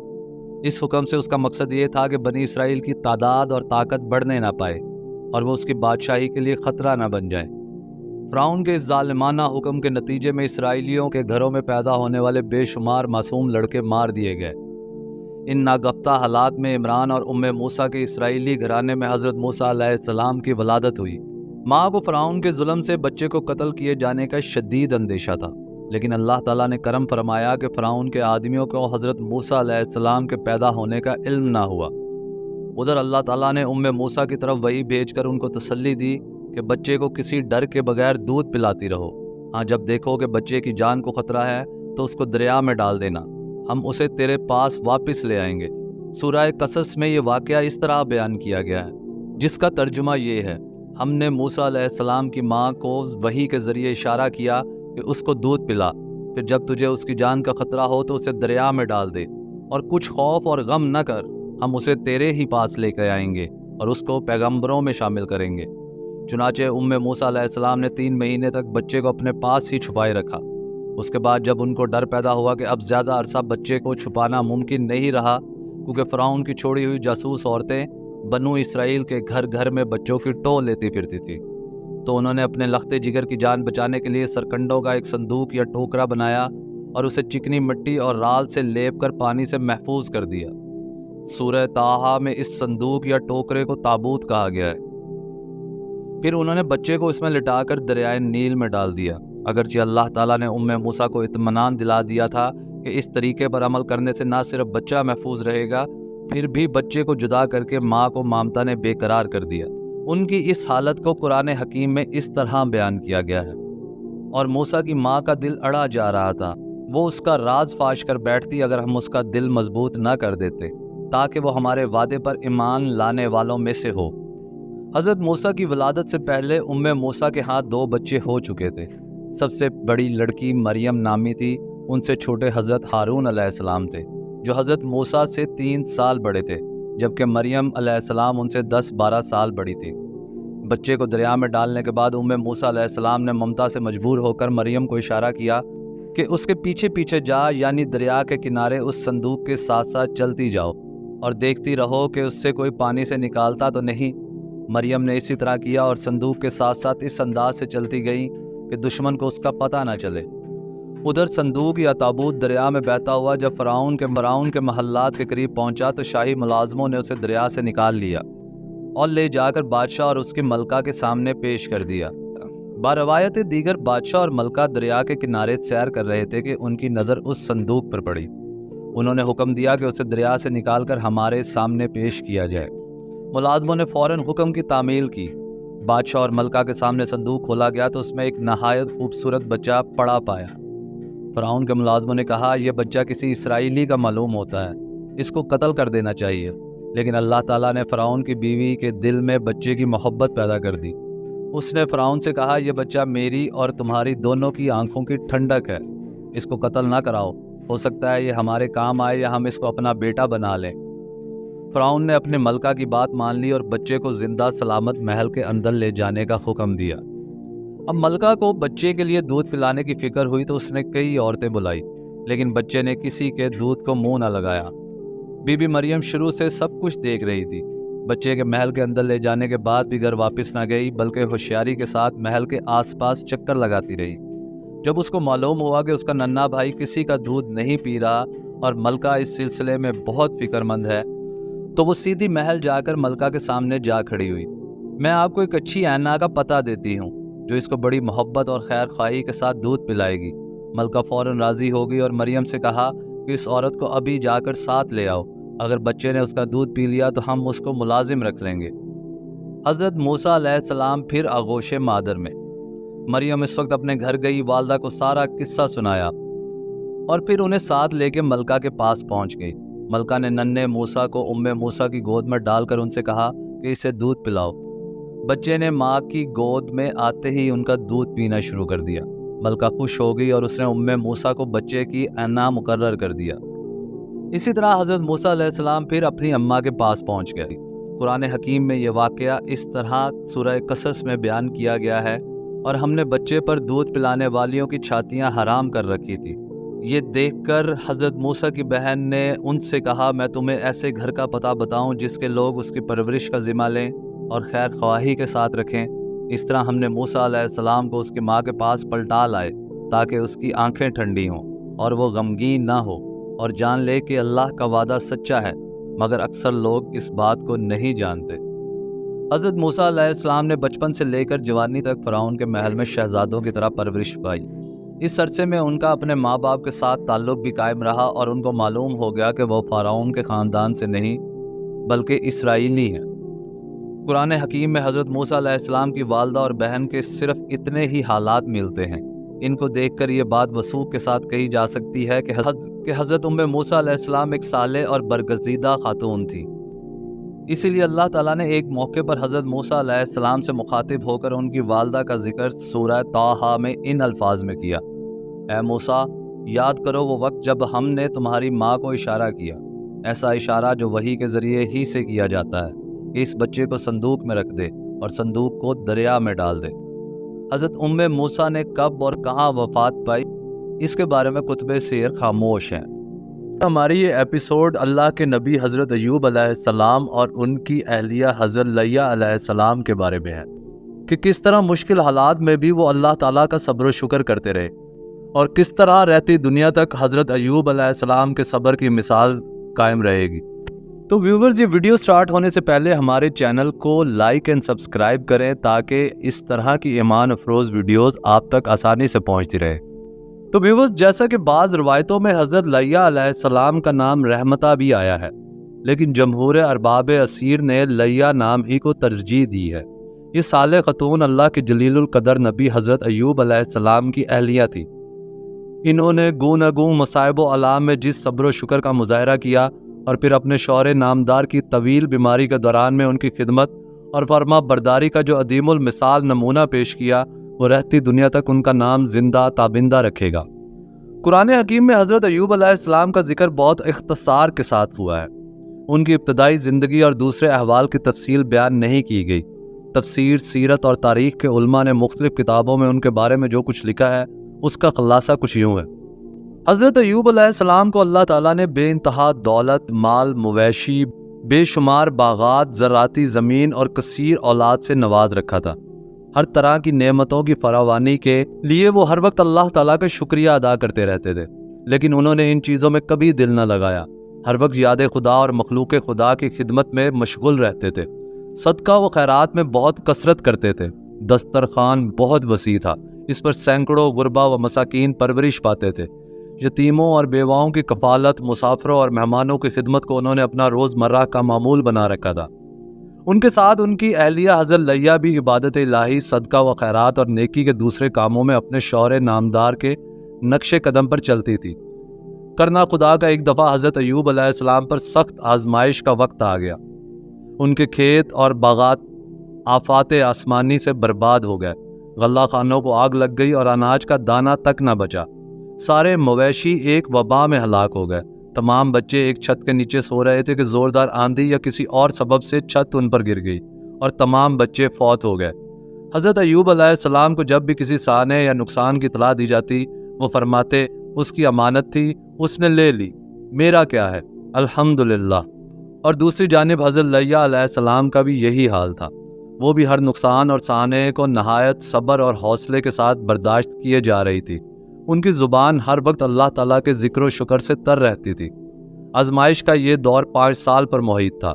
اس حکم سے اس کا مقصد یہ تھا کہ بنی اسرائیل کی تعداد اور طاقت بڑھنے نہ پائے اور وہ اس کی بادشاہی کے لیے خطرہ نہ بن جائے۔ فرعون کے اس ظالمانہ حکم کے نتیجے میں اسرائیلیوں کے گھروں میں پیدا ہونے والے بے شمار معصوم لڑکے مار دیے گئے۔ ان ناگفتہ حالات میں عمران اور موسیٰ کے اسرائیلی گھرانے میں حضرت موسیٰ علیہ السلام کی ولادت ہوئی۔ ماں کو فرعون کے ظلم سے بچے کو قتل کیے جانے کا شدید اندیشہ تھا، لیکن اللہ تعالیٰ نے کرم فرمایا کہ فرعون کے آدمیوں کو حضرت موسیٰ علیہ السلام کے پیدا ہونے کا علم نہ ہوا۔ ادھر اللہ تعالیٰ نے موسیٰ کی طرف وحی بھیج کر ان کو تسلی دی کہ بچے کو کسی ڈر کے بغیر دودھ پلاتی رہو۔ ہاں، جب دیکھو کہ بچے کی جان کو خطرہ ہے تو اس کو دریا میں ڈال دینا، ہم اسے تیرے پاس واپس لے آئیں گے۔ سورہ قصص میں یہ واقعہ اس طرح بیان کیا گیا ہے، جس کا ترجمہ یہ ہے: ہم نے موسیٰ علیہ السلام کی ماں کو وحی کے ذریعے اشارہ کیا کہ اس کو دودھ پلا، پھر جب تجھے اس کی جان کا خطرہ ہو تو اسے دریا میں ڈال دے، اور کچھ خوف اور غم نہ کر، ہم اسے تیرے ہی پاس لے کے آئیں گے اور اس کو پیغمبروں میں شامل کریں گے۔ چنانچہ موسیٰ علیہ السلام نے 3 مہینے تک بچے کو اپنے پاس ہی چھپائے رکھا۔ اس کے بعد جب ان کو ڈر پیدا ہوا کہ اب زیادہ عرصہ بچے کو چھپانا ممکن نہیں رہا، کیونکہ فرعون کی چھوڑی ہوئی جاسوس عورتیں بنو اسرائیل کے گھر گھر میں بچوں کی ٹو لیتی پھرتی تھی، تو انہوں نے اپنے لختے جگر کی جان بچانے کے لیے سرکنڈوں کا ایک صندوق یا ٹوکرا بنایا اور اسے چکنی مٹی اور رال سے لیپ کر پانی سے محفوظ کر دیا۔ سورہ طٰہٰ میں اس صندوق یا ٹوکرے کو تابوت کہا گیا ہے۔ پھر انہوں نے بچے کو اس میں لٹا کر دریائے نیل میں ڈال دیا۔ اگرچہ اللہ تعالیٰ نے موسیٰ کو اطمینان دلا دیا تھا کہ اس طریقے پر عمل کرنے سے نہ صرف بچہ محفوظ رہے گا، پھر بھی بچے کو جدا کر کے ماں کو مامتا نے بے قرار کر دیا۔ ان کی اس حالت کو قرآن حکیم میں اس طرح بیان کیا گیا ہے: اور موسیٰ کی ماں کا دل اڑا جا رہا تھا، وہ اس کا راز فاش کر بیٹھتی اگر ہم اس کا دل مضبوط نہ کر دیتے، تاکہ وہ ہمارے وعدے پر ایمان لانے والوں میں سے ہو۔ حضرت موسیٰ کی ولادت سے پہلے موسیٰ کے ہاتھ 2 بچے ہو چکے تھے۔ سب سے بڑی لڑکی مریم نامی تھی، ان سے چھوٹے حضرت ہارون علیہ السلام تھے، جو حضرت موسیٰ سے 3 سال بڑے تھے، جبکہ مریم علیہ السلام ان سے 10-12 سال بڑی تھی۔ بچے کو دریا میں ڈالنے کے بعد موسیٰ علیہ السلام نے ممتا سے مجبور ہو کر مریم کو اشارہ کیا کہ اس کے پیچھے پیچھے جا، یعنی دریا کے کنارے اس صندوق کے ساتھ ساتھ چلتی جاؤ اور دیکھتی رہو کہ اس سے کوئی پانی سے نکالتا تو نہیں۔ مریم نے اسی طرح کیا اور صندوق کے ساتھ ساتھ اس انداز سے چلتی گئی کہ دشمن کو اس کا پتہ نہ چلے۔ ادھر صندوق یا تابوت دریا میں بہتا ہوا جب فرعون کے محلات کے قریب پہنچا تو شاہی ملازموں نے اسے دریا سے نکال لیا اور لے جا کر بادشاہ اور اس کی ملکہ کے سامنے پیش کر دیا۔ باروایت دیگر بادشاہ اور ملکہ دریا کے کنارے سیر کر رہے تھے کہ ان کی نظر اس صندوق پر پڑی۔ انہوں نے حکم دیا کہ اسے دریا سے نکال کر ہمارے سامنے پیش کیا جائے۔ ملازموں نے فوراً حکم کی تعمیل کی۔ بادشاہ اور ملکہ کے سامنے صندوق کھولا گیا تو اس میں ایک نہایت خوبصورت بچہ پڑا پایا۔ فرعون کے ملازموں نے کہا، یہ بچہ کسی اسرائیلی کا معلوم ہوتا ہے، اس کو قتل کر دینا چاہیے۔ لیکن اللہ تعالیٰ نے فرعون کی بیوی کے دل میں بچے کی محبت پیدا کر دی۔ اس نے فرعون سے کہا، یہ بچہ میری اور تمہاری دونوں کی آنکھوں کی ٹھنڈک ہے، اس کو قتل نہ کراؤ، ہو سکتا ہے یہ ہمارے کام آئے یا ہم اس کو اپنا بیٹا بنا لیں۔ فرعون نے اپنے ملکہ کی بات مان لی اور بچے کو زندہ سلامت محل کے اندر لے جانے کا حکم دیا۔ اب ملکہ کو بچے کے لیے دودھ پلانے کی فکر ہوئی تو اس نے کئی عورتیں بلائی، لیکن بچے نے کسی کے دودھ کو منہ نہ لگایا۔ بی بی مریم شروع سے سب کچھ دیکھ رہی تھی۔ بچے کے محل کے اندر لے جانے کے بعد بھی گھر واپس نہ گئی، بلکہ ہوشیاری کے ساتھ محل کے آس پاس چکر لگاتی رہی۔ جب اس کو معلوم ہوا کہ اس کا ننھا بھائی کسی کا دودھ نہیں پی رہا اور ملکہ اس سلسلے میں بہت فکر مند ہے، تو وہ سیدھی محل جا کر ملکہ کے سامنے جا کھڑی ہوئی۔ میں آپ کو ایک اچھی اینا کا پتہ دیتی ہوں جو اس کو بڑی محبت اور خیر خواہی کے ساتھ دودھ پلائے گی۔ ملکہ فوراً راضی ہو گئی اور مریم سے کہا کہ اس عورت کو ابھی جا کر ساتھ لے آؤ، اگر بچے نے اس کا دودھ پی لیا تو ہم اس کو ملازم رکھ لیں گے۔ حضرت موسیٰ علیہ السلام پھر آغوش مادر میں۔ مریم اس وقت اپنے گھر گئی، والدہ کو سارا قصہ سنایا اور پھر انہیں ساتھ لے کے ملکہ کے پاس پہنچ گئی۔ ملکہ نے ننھے موسیٰ کو موسیٰ کی گود میں ڈال کر ان سے کہا کہ اسے دودھ پلاؤ۔ بچے نے ماں کی گود میں آتے ہی ان کا دودھ پینا شروع کر دیا۔ ملکہ خوش ہو گئی اور اس نے موسیٰ کو بچے کی اینا مقرر کر دیا۔ اسی طرح حضرت موسیٰ علیہ السلام پھر اپنی اماں کے پاس پہنچ گئے۔ قرآن حکیم میں یہ واقعہ اس طرح سورہ قصص میں بیان کیا گیا ہے، اور ہم نے بچے پر دودھ پلانے والیوں کی چھاتیاں حرام کر رکھی تھی۔ یہ دیکھ کر حضرت موسیٰ کی بہن نے ان سے کہا، میں تمہیں ایسے گھر کا پتہ بتاؤں جس کے لوگ اس کی پرورش کا ذمہ لیں اور خیر خواہی کے ساتھ رکھیں۔ اس طرح ہم نے موسیٰ علیہ السلام کو اس کی ماں کے پاس پلٹا لائے تاکہ اس کی آنکھیں ٹھنڈی ہوں اور وہ غمگین نہ ہو اور جان لے کہ اللہ کا وعدہ سچا ہے، مگر اکثر لوگ اس بات کو نہیں جانتے۔ حضرت موسیٰ علیہ السلام نے بچپن سے لے کر جوانی تک فرعون کے محل میں شہزادوں کی طرح پرورش پائی۔ اس عرصے میں ان کا اپنے ماں باپ کے ساتھ تعلق بھی قائم رہا اور ان کو معلوم ہو گیا کہ وہ فرعون کے خاندان سے نہیں بلکہ اسرائیلی ہیں۔ قرآن حکیم میں حضرت موسیٰ علیہ السلام کی والدہ اور بہن کے صرف اتنے ہی حالات ملتے ہیں۔ ان کو دیکھ کر یہ بات وثوق کے ساتھ کہی جا سکتی ہے کہ حضرت موسیٰ علیہ السلام ایک صالح اور برگزیدہ خاتون تھی۔ اسی لیے اللہ تعالیٰ نے ایک موقع پر حضرت موسیٰ علیہ السلام سے مخاطب ہو کر ان کی والدہ کا ذکر سورہ طٰہٰ میں ان الفاظ میں کیا: اے موسیٰ، یاد کرو وہ وقت جب ہم نے تمہاری ماں کو اشارہ کیا، ایسا اشارہ جو وحی کے ذریعے ہی سے کیا جاتا ہے، کہ اس بچے کو صندوق میں رکھ دے اور صندوق کو دریا میں ڈال دے۔ حضرت موسیٰ نے کب اور کہاں وفات پائی، اس کے بارے میں کتب سیر خاموش ہیں۔ ہماری یہ ایپیسوڈ اللہ کے نبی حضرت ایوب علیہ السلام اور ان کی اہلیہ حضرت لیہ علیہ السلام کے بارے میں ہے، کہ کس طرح مشکل حالات میں بھی وہ اللہ تعالیٰ کا صبر و شکر کرتے رہے، اور کس طرح رہتی دنیا تک حضرت ایوب علیہ السلام کے صبر کی مثال قائم رہے گی۔ تو ویورز، یہ ویڈیو سٹارٹ ہونے سے پہلے ہمارے چینل کو لائک اینڈ سبسکرائب کریں تاکہ اس طرح کی ایمان افروز ویڈیوز آپ تک آسانی سے پہنچتی رہے۔ تو ویورز، جیسا کہ بعض روایتوں میں حضرت لیہ علیہ السلام کا نام رحمتہ بھی آیا ہے، لیکن جمہور ارباب اسیر نے لیہ نام ہی کو ترجیح دی ہے۔ یہ صالح خاتون اللہ کے جلیل القدر نبی حضرت ایوب علیہ السلام کی اہلیہ تھی۔ انہوں نے گوں گوں مصائب و آلام میں جس صبر و شکر کا مظاہرہ کیا، اور پھر اپنے شوہر نامدار کی طویل بیماری کے دوران میں ان کی خدمت اور فرما برداری کا جو عدیم المثال نمونہ پیش کیا، وہ رہتی دنیا تک ان کا نام زندہ تابندہ رکھے گا۔ قرآن حکیم میں حضرت ایوب علیہ السلام کا ذکر بہت اختصار کے ساتھ ہوا ہے۔ ان کی ابتدائی زندگی اور دوسرے احوال کی تفصیل بیان نہیں کی گئی۔ تفسیر، سیرت اور تاریخ کے علماء نے مختلف کتابوں میں ان کے بارے میں جو کچھ لکھا ہے، اس کا خلاصہ کچھ یوں ہے۔ حضرت ایوب علیہ السلام کو اللہ تعالیٰ نے بے انتہا دولت، مال، مویشی، بے شمار باغات، زراعتی زمین اور کثیر اولاد سے نواز رکھا تھا۔ ہر طرح کی نعمتوں کی فراوانی کے لیے وہ ہر وقت اللہ تعالیٰ کا شکریہ ادا کرتے رہتے تھے، لیکن انہوں نے ان چیزوں میں کبھی دل نہ لگایا۔ ہر وقت یاد خدا اور مخلوق خدا کی خدمت میں مشغول رہتے تھے۔ صدقہ و خیرات میں بہت کثرت کرتے تھے۔ دسترخوان بہت وسیع تھا، اس پر سینکڑوں غربا و مساکین پرورش پاتے تھے۔ یتیموں اور بیواؤں کی کفالت، مسافروں اور مہمانوں کی خدمت کو انہوں نے اپنا روزمرہ کا معمول بنا رکھا تھا۔ ان کے ساتھ ان کی اہلیہ حضرت لیہ بھی عبادت الہی، صدقہ و خیرات اور نیکی کے دوسرے کاموں میں اپنے شوہر نامدار کے نقش قدم پر چلتی تھی۔ کرنا خدا کا ایک دفعہ حضرت ایوب علیہ السلام پر سخت آزمائش کا وقت آ گیا۔ ان کے کھیت اور باغات آفات آسمانی سے برباد ہو گئے۔ غلہ خانوں کو آگ لگ گئی اور اناج کا دانہ تک نہ بچا۔ سارے مویشی ایک وبا میں ہلاک ہو گئے۔ تمام بچے ایک چھت کے نیچے سو رہے تھے کہ زوردار آندھی یا کسی اور سبب سے چھت ان پر گر گئی اور تمام بچے فوت ہو گئے۔ حضرت ایوب علیہ السلام کو جب بھی کسی سانے یا نقصان کی اطلاع دی جاتی، وہ فرماتے، اس کی امانت تھی، اس نے لے لی، میرا کیا ہے، الحمدللہ۔ اور دوسری جانب حضرت لیہ علیہ السلام کا بھی یہی حال تھا۔ وہ بھی ہر نقصان اور سانے کو نہایت صبر اور حوصلے کے ساتھ برداشت کیے جا رہی تھی۔ ان کی زبان ہر وقت اللہ تعالیٰ کے ذکر و شکر سے تر رہتی تھی۔ آزمائش کا یہ دور 5 سال پر محیط تھا۔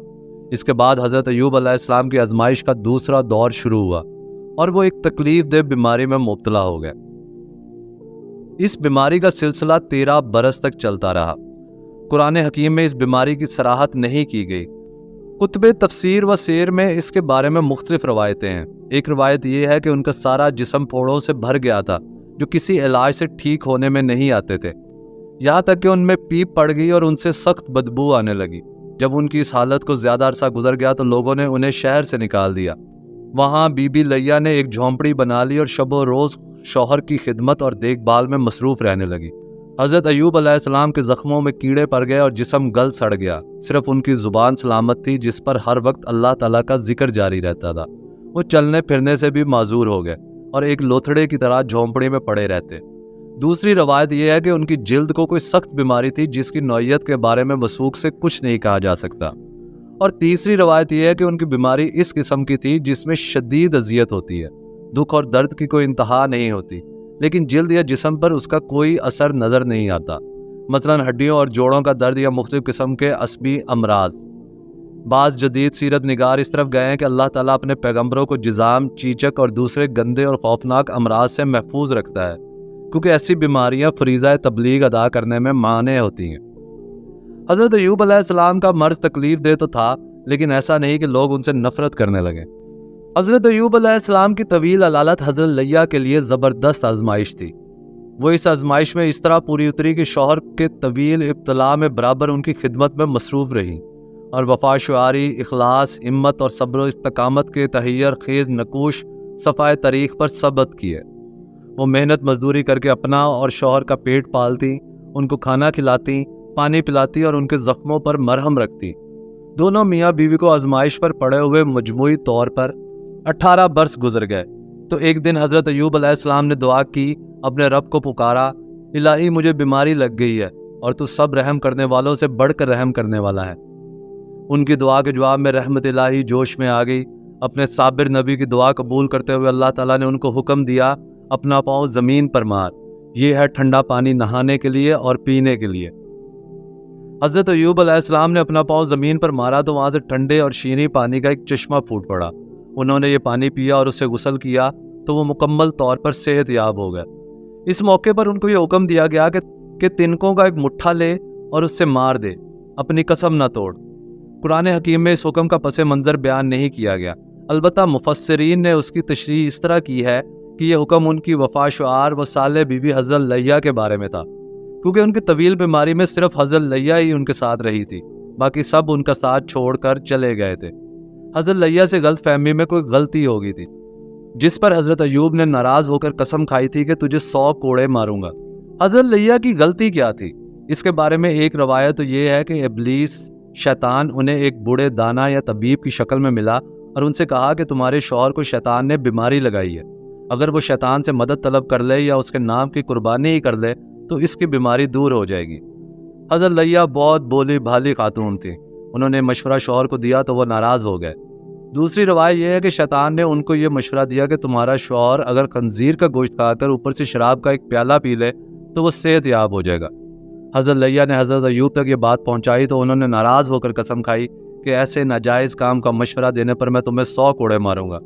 اس کے بعد حضرت ایوب علیہ السلام کی آزمائش کا دوسرا دور شروع ہوا، اور وہ ایک تکلیف دہ بیماری میں مبتلا ہو گئے۔ اس بیماری کا سلسلہ 13 برس تک چلتا رہا۔ قرآن حکیم میں اس بیماری کی صراحت نہیں کی گئی۔ کتب تفسیر و سیر میں اس کے بارے میں مختلف روایتیں ہیں۔ ایک روایت یہ ہے کہ ان کا سارا جسم پھوڑوں سے بھر گیا تھا، جو کسی علاج سے ٹھیک ہونے میں نہیں آتے تھے، یہاں تک کہ ان میں پیپ پڑ گئی اور ان سے سخت بدبو آنے لگی۔ جب ان کی اس حالت کو زیادہ عرصہ گزر گیا تو لوگوں نے انہیں شہر سے نکال دیا۔ وہاں بی بی لیہ نے ایک جھونپڑی بنا لی اور شب و روز شوہر کی خدمت اور دیکھ بھال میں مصروف رہنے لگی۔ حضرت ایوب علیہ السلام کے زخموں میں کیڑے پڑ گئے اور جسم گل سڑ گیا۔ صرف ان کی زبان سلامت تھی، جس پر ہر وقت اللہ تعالیٰ کا ذکر جاری رہتا تھا۔ وہ چلنے پھرنے سے بھی معذور ہو گئے اور ایک لوتھڑے کی طرح جھونپڑی میں پڑے رہتے۔ دوسری روایت یہ ہے کہ ان کی جلد کو کوئی سخت بیماری تھی، جس کی نوعیت کے بارے میں وثوق سے کچھ نہیں کہا جا سکتا۔ اور تیسری روایت یہ ہے کہ ان کی بیماری اس قسم کی تھی جس میں شدید اذیت ہوتی ہے، دکھ اور درد کی کوئی انتہا نہیں ہوتی، لیکن جلد یا جسم پر اس کا کوئی اثر نظر نہیں آتا، مثلا ہڈیوں اور جوڑوں کا درد یا مختلف قسم کے عصبی امراض۔ بعض جدید سیرت نگار اس طرف گئے ہیں کہ اللہ تعالیٰ اپنے پیغمبروں کو جزام، چیچک اور دوسرے گندے اور خوفناک امراض سے محفوظ رکھتا ہے، کیونکہ ایسی بیماریاں فریضہ تبلیغ ادا کرنے میں مانع ہوتی ہیں۔ حضرت ایوب علیہ السلام کا مرض تکلیف دہ تو تھا، لیکن ایسا نہیں کہ لوگ ان سے نفرت کرنے لگے۔ حضرت ایوب علیہ السلام کی طویل علالت حضرت لیہ کے لیے زبردست آزمائش تھی۔ وہ اس آزمائش میں اس طرح پوری اتری کہ شوہر کے طویل ابتلا میں برابر ان کی خدمت میں مصروف رہی، اور وفا شعاری، اخلاص، ہمت اور صبر و استقامت کے تحیر خیز نقوش صفائے تاریخ پر ثبت کیے۔ وہ محنت مزدوری کر کے اپنا اور شوہر کا پیٹ پالتی، ان کو کھانا کھلاتی، پانی پلاتی اور ان کے زخموں پر مرہم رکھتی۔ دونوں میاں بیوی کو آزمائش پر پڑے ہوئے مجموعی طور پر 18 برس گزر گئے تو ایک دن حضرت ایوب علیہ السلام نے دعا کی، اپنے رب کو پکارا، الہی مجھے بیماری لگ گئی ہے اور تو سب رحم کرنے والوں سے بڑھ کر رحم کرنے والا ہے۔ ان کی دعا کے جواب میں رحمت الہی جوش میں آ گئی۔ اپنے صابر نبی کی دعا قبول کرتے ہوئے اللہ تعالیٰ نے ان کو حکم دیا، اپنا پاؤں زمین پر مار، یہ ہے ٹھنڈا پانی نہانے کے لیے اور پینے کے لیے۔ حضرت ایوب علیہ السلام نے اپنا پاؤں زمین پر مارا تو وہاں سے ٹھنڈے اور شیریں پانی کا ایک چشمہ پھوٹ پڑا۔ انہوں نے یہ پانی پیا اور اسے غسل کیا تو وہ مکمل طور پر صحت یاب ہو گئے۔ اس موقع پر ان کو یہ حکم دیا گیا کہ تنکوں کا ایک مٹھا لے اور اس سے مار دے، اپنی قسم نہ توڑ۔ قرآن حکیم میں اس حکم کا پس منظر بیان نہیں کیا گیا، البتہ مفسرین نے اس کی تشریح اس طرح کی ہے کہ یہ حکم ان کی وفا شعار و صالح بی بی حضرت لیہ کے بارے میں تھا، کیونکہ ان کی طویل بیماری میں صرف حضرت لیہ ہی ان کے ساتھ رہی تھی، باقی سب ان کا ساتھ چھوڑ کر چلے گئے تھے۔ حضرت لیہ سے غلط فہمی میں کوئی غلطی ہو گئی تھی، جس پر حضرت ایوب نے ناراض ہو کر قسم کھائی تھی کہ تجھے 100 کوڑے ماروں گا۔ حضرت لیہ کی غلطی کیا تھی؟ اس کے بارے میں ایک روایت تو یہ ہے کہ ابلیس شیطان انہیں ایک بوڑھے دانا یا طبیب کی شکل میں ملا اور ان سے کہا کہ تمہارے شوہر کو شیطان نے بیماری لگائی ہے، اگر وہ شیطان سے مدد طلب کر لے یا اس کے نام کی قربانی ہی کر لے تو اس کی بیماری دور ہو جائے گی۔ حضرت لیہ بہت بولی بھالی خاتون تھی، انہوں نے مشورہ شوہر کو دیا تو وہ ناراض ہو گئے۔ دوسری روایت یہ ہے کہ شیطان نے ان کو یہ مشورہ دیا کہ تمہارا شوہر اگر خنزیر کا گوشت کھا کر اوپر سے شراب کا ایک پیالہ پی لے تو وہ صحت یاب ہو جائے گا۔ حضرت لیہ نے حضرت ایوب تک یہ بات پہنچائی تو انہوں نے ناراض ہو کر قسم کھائی کہ ایسے ناجائز کام کا مشورہ دینے پر میں تمہیں 100 کوڑے ماروں گا۔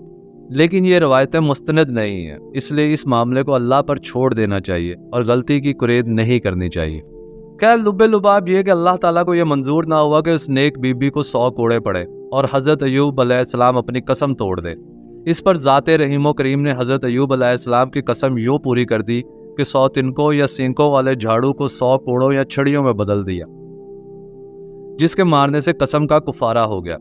لیکن یہ روایتیں مستند نہیں ہیں، اس لیے اس معاملے کو اللہ پر چھوڑ دینا چاہیے اور غلطی کی کرید نہیں کرنی چاہیے۔ خیر لب لباب یہ کہ اللہ تعالیٰ کو یہ منظور نہ ہوا کہ اس نیک بی بی کو 100 کوڑے پڑے اور حضرت ایوب علیہ السلام اپنی قسم توڑ دے۔ اس پر ذات رحیم و کریم نے حضرت ایوب علیہ السلام کی قسم یوں پوری کر دی کہ 100 تنکوں یا سینکوں والے جھاڑو کو 100 کوڑوں یا چھڑیوں میں بدل دیا، جس کے مارنے سے قسم کا کفارہ ہو گیا۔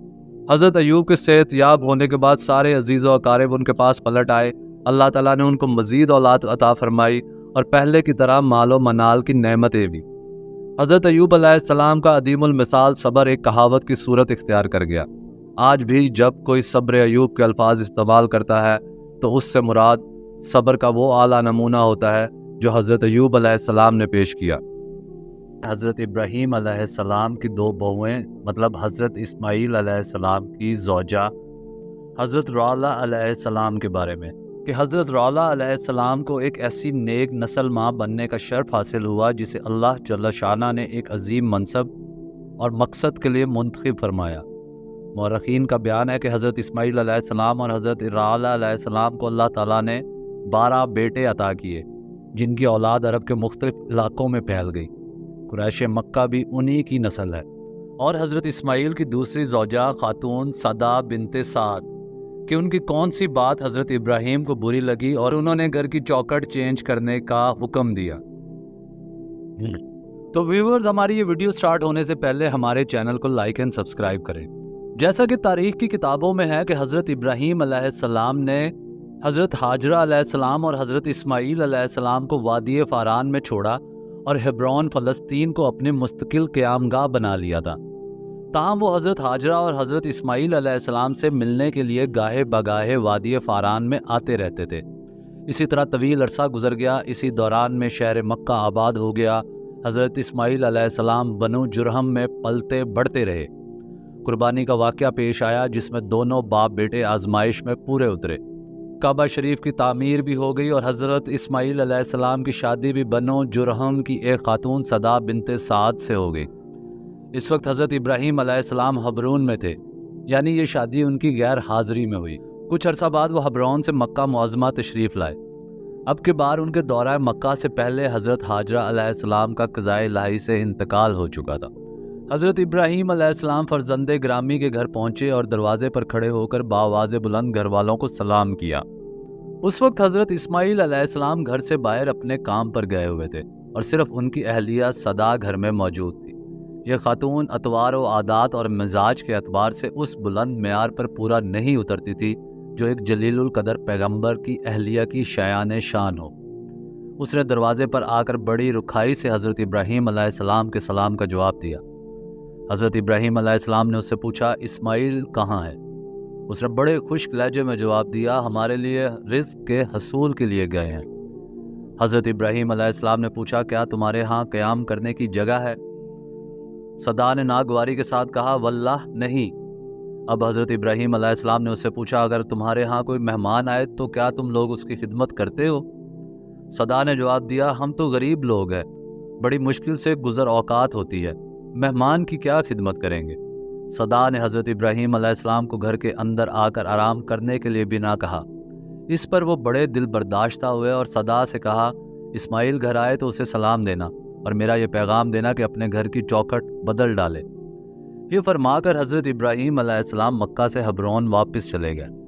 حضرت ایوب کے صحت یاب ہونے کے بعد سارے عزیز و اقارب ان کے پاس پلٹ آئے۔ اللہ تعالیٰ نے ان کو مزید اولاد عطا فرمائی اور پہلے کی طرح مال و منال کی نعمتیں بھی۔ حضرت ایوب علیہ السلام کا عدیم المثال صبر ایک کہاوت کی صورت اختیار کر گیا۔ آج بھی جب کوئی صبر ایوب کے الفاظ استعمال کرتا ہے تو اس سے مراد صبر کا وہ اعلیٰ نمونہ ہوتا ہے جو حضرت ایوب علیہ السلام نے پیش کیا۔ حضرت ابراہیم علیہ السلام کی 2 بہویں مطلب حضرت اسماعیل علیہ السلام کی زوجہ حضرت رعلہ علیہ السلام کے بارے میں کہ حضرت رعلہ علیہ السلام کو ایک ایسی نیک نسل ماں بننے کا شرف حاصل ہوا جسے اللہ جل شانہ نے ایک عظیم منصب اور مقصد کے لیے منتخب فرمایا۔ مورخین کا بیان ہے کہ حضرت اسماعیل علیہ السلام اور حضرت رعلہ علیہ السلام کو اللہ تعالیٰ نے 12 بیٹے عطا کیے، جن کی اولاد عرب کے مختلف علاقوں میں پھیل گئی۔ قریش مکہ بھی انہی کی نسل ہے۔ اور حضرت اسماعیل کی دوسری زوجہ خاتون صدا بنت سعد کہ ان کی کون سی بات حضرت ابراہیم کو بری لگی اور انہوں نے گھر کی چوکٹ چینج کرنے کا حکم دیا۔ تو ویورز، ہماری یہ ویڈیو سٹارٹ ہونے سے پہلے ہمارے چینل کو لائک اینڈ سبسکرائب کریں۔ جیسا کہ تاریخ کی کتابوں میں ہے کہ حضرت ابراہیم علیہ السلام نے حضرت ہاجرہ علیہ السلام اور حضرت اسماعیل علیہ السلام کو وادی فاران میں چھوڑا اور ہیبرون فلسطین کو اپنی مستقل قیام گاہ بنا لیا تھا۔ تاہم وہ حضرت ہاجرہ اور حضرت اسماعیل علیہ السلام سے ملنے کے لیے گاہے بگاہے وادی فاران میں آتے رہتے تھے۔ اسی طرح طویل عرصہ گزر گیا۔ اسی دوران میں شہر مکہ آباد ہو گیا۔ حضرت اسماعیل علیہ السلام بنو جرہم میں پلتے بڑھتے رہے۔ قربانی کا واقعہ پیش آیا جس میں دونوں باپ بیٹے آزمائش میں پورے اترے۔ کعبہ شریف کی تعمیر بھی ہو گئی اور حضرت اسماعیل علیہ السلام کی شادی بھی بنو جرہم کی ایک خاتون صدا بنت سعد سے ہو گئی۔ اس وقت حضرت ابراہیم علیہ السلام حبرون میں تھے، یعنی یہ شادی ان کی غیر حاضری میں ہوئی۔ کچھ عرصہ بعد وہ حبرون سے مکہ معظمہ تشریف لائے۔ اب کے بار ان کے دورہ مکہ سے پہلے حضرت ہاجرہ علیہ السلام کا قضائے الہی سے انتقال ہو چکا تھا۔ حضرت ابراہیم علیہ السلام فرزند گرامی کے گھر پہنچے اور دروازے پر کھڑے ہو کر بآواز بلند گھر والوں کو سلام کیا۔ اس وقت حضرت اسماعیل علیہ السلام گھر سے باہر اپنے کام پر گئے ہوئے تھے اور صرف ان کی اہلیہ صدا گھر میں موجود تھی، یہ خاتون اطوار و عادات اور مزاج کے اعتبار سے اس بلند معیار پر پورا نہیں اترتی تھی جو ایک جلیل القدر پیغمبر کی اہلیہ کی شایان شان ہو۔ اس نے دروازے پر آ کر بڑی رکھائی سے حضرت ابراہیم علیہ السلام کے سلام کا جواب دیا۔ حضرت ابراہیم علیہ السلام نے اس سے پوچھا، اسماعیل کہاں ہے؟ اس نے بڑے خشک لہجے میں جواب دیا، ہمارے لیے رزق کے حصول کے لیے گئے ہیں۔ حضرت ابراہیم علیہ السلام نے پوچھا، کیا تمہارے ہاں قیام کرنے کی جگہ ہے؟ صدا نے ناگواری کے ساتھ کہا، واللہ نہیں۔ اب حضرت ابراہیم علیہ السلام نے اس سے پوچھا، اگر تمہارے ہاں کوئی مہمان آئے تو کیا تم لوگ اس کی خدمت کرتے ہو؟ صدا نے جواب دیا، ہم تو غریب لوگ ہیں، بڑی مشکل سے گزر اوقات ہوتی ہے، مہمان کی کیا خدمت کریں گے؟ صدا نے حضرت ابراہیم علیہ السلام کو گھر کے اندر آ کر آرام کرنے کے لیے بھی نہ کہا۔ اس پر وہ بڑے دل برداشتہ ہوئے اور صدا سے کہا، اسماعیل گھر آئے تو اسے سلام دینا اور میرا یہ پیغام دینا کہ اپنے گھر کی چوکھٹ بدل ڈالے۔ یہ فرما کر حضرت ابراہیم علیہ السلام مکہ سے حبرون واپس چلے گئے۔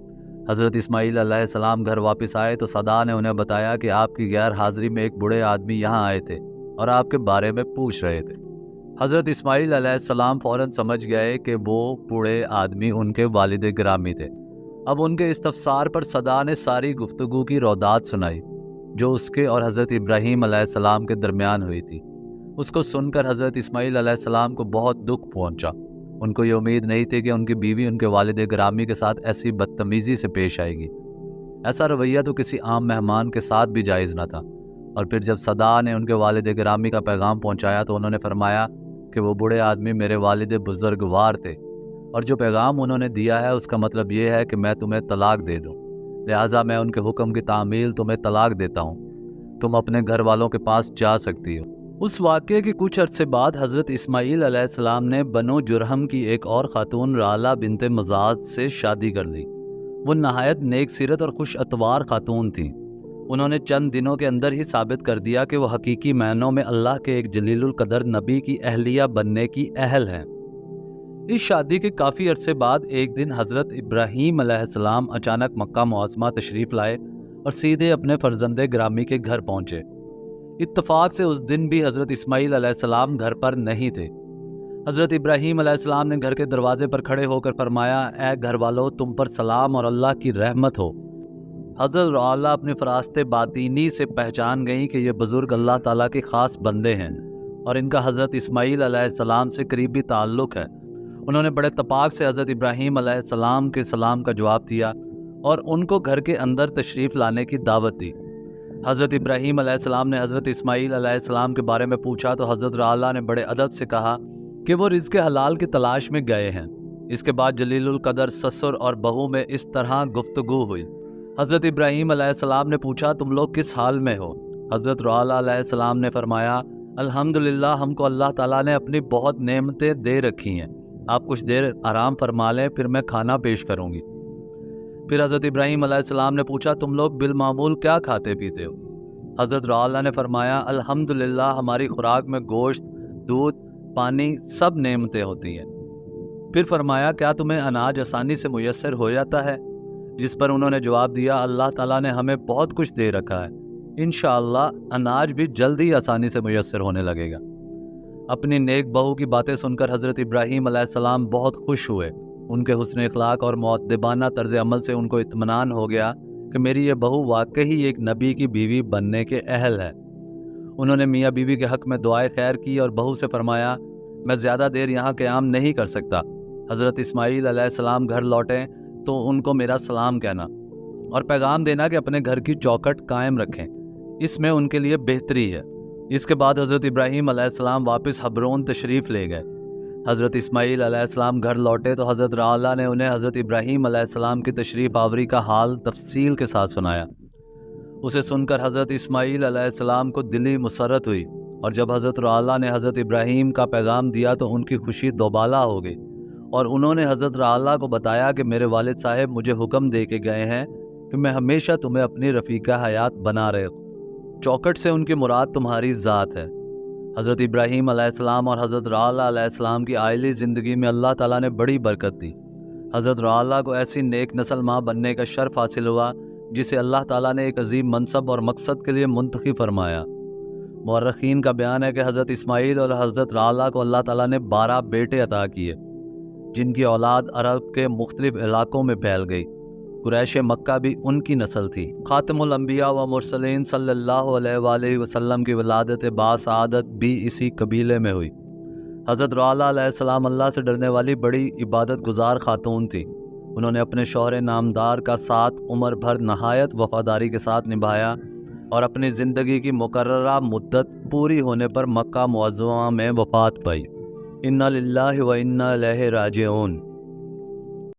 حضرت اسماعیل علیہ السلام گھر واپس آئے تو صدا نے انہیں بتایا کہ آپ کی غیر حاضری میں ایک بوڑھے آدمی یہاں آئے تھے اور آپ کے بارے میں پوچھ رہے تھے۔ حضرت اسماعیل علیہ السلام فوراً سمجھ گئے کہ وہ بوڑھے آدمی ان کے والد گرامی تھے۔ اب ان کے استفسار پر صدا نے ساری گفتگو کی رودات سنائی جو اس کے اور حضرت ابراہیم علیہ السلام کے درمیان ہوئی تھی۔ اس کو سن کر حضرت اسماعیل علیہ السلام کو بہت دکھ پہنچا۔ ان کو یہ امید نہیں تھی کہ ان کی بیوی ان کے والد گرامی کے ساتھ ایسی بدتمیزی سے پیش آئے گی۔ ایسا رویہ تو کسی عام مہمان کے ساتھ بھی جائز نہ تھا۔ اور پھر جب صدا نے ان کے والد گرامی کا پیغام پہنچایا تو انہوں نے فرمایا کہ وہ بوڑھے آدمی میرے والد بزرگوار تھے اور جو پیغام انہوں نے دیا ہے اس کا مطلب یہ ہے کہ میں تمہیں طلاق دے دوں، لہٰذا میں ان کے حکم کی تعمیل تمہیں طلاق دیتا ہوں، تم اپنے گھر والوں کے پاس جا سکتی ہو۔ اس واقعے کے کچھ عرصے بعد حضرت اسماعیل علیہ السلام نے بنو جرہم کی ایک اور خاتون رعلہ بنت مزاز سے شادی کر لی۔ وہ نہایت نیک سیرت اور خوش اطوار خاتون تھیں۔ انہوں نے چند دنوں کے اندر ہی ثابت کر دیا کہ وہ حقیقی معنوں میں اللہ کے ایک جلیل القدر نبی کی اہلیہ بننے کی اہل ہیں۔ اس شادی کے کافی عرصے بعد ایک دن حضرت ابراہیم علیہ السلام اچانک مکہ معظمہ تشریف لائے اور سیدھے اپنے فرزند گرامی کے گھر پہنچے۔ اتفاق سے اس دن بھی حضرت اسماعیل علیہ السلام گھر پر نہیں تھے۔ حضرت ابراہیم علیہ السلام نے گھر کے دروازے پر کھڑے ہو کر فرمایا، اے گھر والو، تم پر سلام اور اللہ کی رحمت ہو۔ حضرت رعلہ اپنی فراست باطینی سے پہچان گئیں کہ یہ بزرگ اللہ تعالیٰ کے خاص بندے ہیں اور ان کا حضرت اسماعیل علیہ السلام سے قریبی تعلق ہے۔ انہوں نے بڑے اتفاق سے حضرت ابراہیم علیہ السلام کے سلام کا جواب دیا اور ان کو گھر کے اندر تشریف لانے کی دعوت دی۔ حضرت ابراہیم علیہ السلام نے حضرت اسماعیل علیہ السلام کے بارے میں پوچھا تو حضرت رعلہ نے بڑے ادب سے کہا کہ وہ رزق حلال کی تلاش میں گئے ہیں۔ اس کے بعد جلیل القدر سسر اور بہو میں اس طرح گفتگو ہوئی۔ حضرت ابراہیم علیہ السلام نے پوچھا، تم لوگ کس حال میں ہو؟ حضرت رعلہ علیہ السلام نے فرمایا، الحمدللہ، ہم کو اللہ تعالیٰ نے اپنی بہت نعمتیں دے رکھی ہیں، آپ کچھ دیر آرام فرما لیں، پھر میں کھانا پیش کروں گی۔ پھر حضرت ابراہیم علیہ السلام نے پوچھا، تم لوگ بالمعمول کیا کھاتے پیتے ہو؟ حضرت رعلہ نے فرمایا، الحمدللہ، ہماری خوراک میں گوشت، دودھ، پانی، سب نعمتیں ہوتی ہیں۔ پھر فرمایا، کیا تمہیں اناج آسانی سے میسر ہو جاتا ہے؟ جس پر انہوں نے جواب دیا، اللہ تعالیٰ نے ہمیں بہت کچھ دے رکھا ہے، انشاءاللہ اناج بھی جلد ہی آسانی سے میسر ہونے لگے گا۔ اپنی نیک بہو کی باتیں سن کر حضرت ابراہیم علیہ السلام بہت خوش ہوئے۔ ان کے حسن اخلاق اور مؤدبانہ طرز عمل سے ان کو اطمینان ہو گیا کہ میری یہ بہو واقعی ایک نبی کی بیوی بننے کے اہل ہے۔ انہوں نے میاں بیوی کے حق میں دعائے خیر کی اور بہو سے فرمایا، میں زیادہ دیر یہاں قیام نہیں کر سکتا، حضرت اسماعیل علیہ السلام گھر لوٹیں تو ان کو میرا سلام کہنا اور پیغام دینا کہ اپنے گھر کی چوکھٹ قائم رکھیں، اس میں ان کے لیے بہتری ہے۔ اس کے بعد حضرت ابراہیم علیہ السلام واپس حبرون تشریف لے گئے۔ حضرت اسماعیل علیہ السلام گھر لوٹے تو حضرت رعلہ نے انہیں حضرت ابراہیم علیہ السلام کی تشریف آوری کا حال تفصیل کے ساتھ سنایا۔ اسے سن کر حضرت اسماعیل علیہ السلام کو دلی مسرت ہوئی اور جب حضرت رعلہ نے حضرت ابراہیم کا پیغام دیا تو ان کی خوشی دوبالا ہو گئی اور انہوں نے حضرت رعلہ کو بتایا کہ میرے والد صاحب مجھے حکم دے کے گئے ہیں کہ میں ہمیشہ تمہیں اپنی رفیقہ حیات بنا رہے ہوں۔ چوکھٹ سے ان کی مراد تمہاری ذات ہے۔ حضرت ابراہیم علیہ السلام اور حضرت رعلہ علیہ السلام کی عائلی زندگی میں اللہ تعالیٰ نے بڑی برکت دی۔ حضرت رعلہ کو ایسی نیک نسل ماں بننے کا شرف حاصل ہوا جسے اللہ تعالیٰ نے ایک عظیم منصب اور مقصد کے لیے منتخب فرمایا۔ مورخین کا بیان ہے کہ حضرت اسماعیل اور حضرت رعلہ کو اللہ تعالیٰ نے 12 بیٹے عطا کیے، جن کی اولاد عرب کے مختلف علاقوں میں پھیل گئی۔ قریش مکہ بھی ان کی نسل تھی۔ خاتم الانبیاء و مرسلین صلی اللہ علیہ وآلہ وسلم کی ولادت باسعادت بھی اسی قبیلے میں ہوئی۔ حضرت رعلہ علیہ السلام اللہ سے ڈرنے والی بڑی عبادت گزار خاتون تھی۔ انہوں نے اپنے شوہر نامدار کا ساتھ عمر بھر نہایت وفاداری کے ساتھ نبھایا اور اپنی زندگی کی مقررہ مدت پوری ہونے پر مکہ معظمہ میں وفات پائی۔ انا للہ و انا الیہ راجعون۔